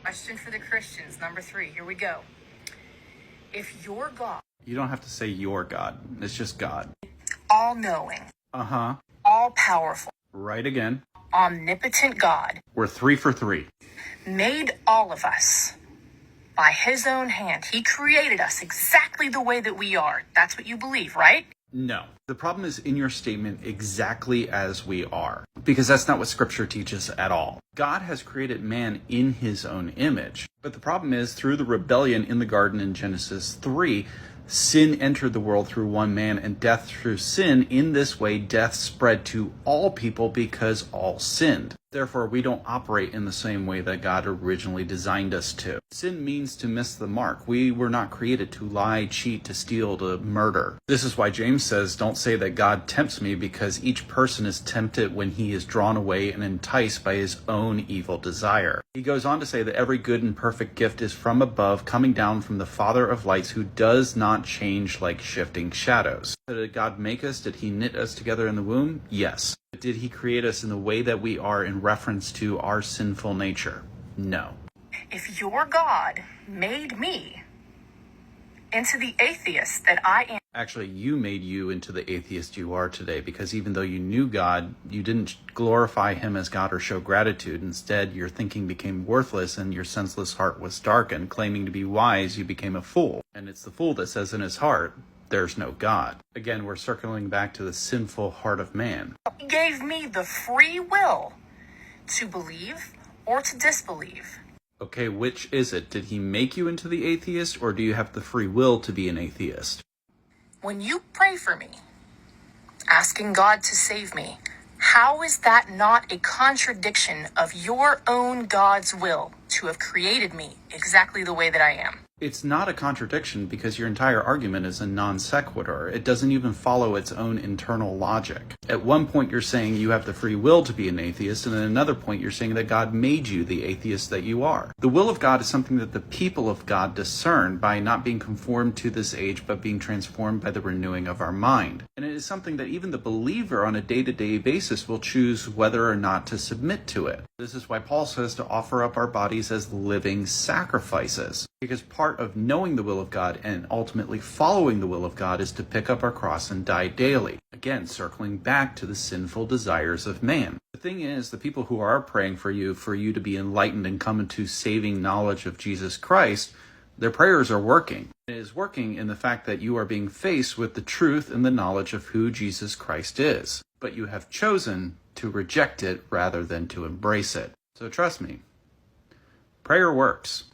Question for the Christians, number 3. Here we go. If your God, You don't have to say your God. It's just God. all-knowing, Uh-huh. all-powerful, Right again. omnipotent God, We're 3 for 3. made all of us by his own hand. He created us exactly the way that we are. That's what you believe, right? No. The problem is in your statement, exactly as we are. Because that's not what Scripture teaches at all. God has created man in his own image. But the problem is, through the rebellion in the garden in Genesis 3, sin entered the world through one man, and death through sin. In this way, death spread to all people because all sinned. Therefore, we don't operate in the same way that God originally designed us to. Sin means to miss the mark. We were not created to lie, cheat, to steal, to murder. This is why James says, don't say that God tempts me, because each person is tempted when he is drawn away and enticed by his own evil desire. He goes on to say that every good and perfect gift is from above, coming down from the Father of lights, who does not change like shifting shadows. So did God make us? Did he knit us together in the womb? Yes. But did he create us in the way that we are in reference to our sinful nature? No. If your God made me into the atheist that I am, Actually, you made you into the atheist you are today, because even though you knew God, you didn't glorify him as God or show gratitude. Instead, your thinking became worthless and your senseless heart was darkened. Claiming to be wise, you became a fool. And it's the fool that says in his heart, there's no God. Again, we're circling back to the sinful heart of man. he gave me the free will to believe or to disbelieve. Okay, which is it? Did he make you into the atheist, or do you have the free will to be an atheist? When you pray for me, asking God to save me, how is that not a contradiction of your own God's will to have created me exactly the way that I am? It's not a contradiction, because your entire argument is a non sequitur. It doesn't even follow its own internal logic. At one point you're saying you have the free will to be an atheist, and at another point you're saying that God made you the atheist that you are. The will of God is something that the people of God discern by not being conformed to this age, but being transformed by the renewing of our mind. And it is something that even the believer on a day-to-day basis will choose whether or not to submit to it. This is why Paul says to offer up our bodies as living sacrifices. Because part of knowing the will of God and ultimately following the will of God is to pick up our cross and die daily. Again, circling back to the sinful desires of man. The thing is, the people who are praying for you to be enlightened and come into saving knowledge of Jesus Christ, their prayers are working. It is working in the fact that you are being faced with the truth and the knowledge of who Jesus Christ is. But you have chosen to reject it rather than to embrace it. So trust me, prayer works.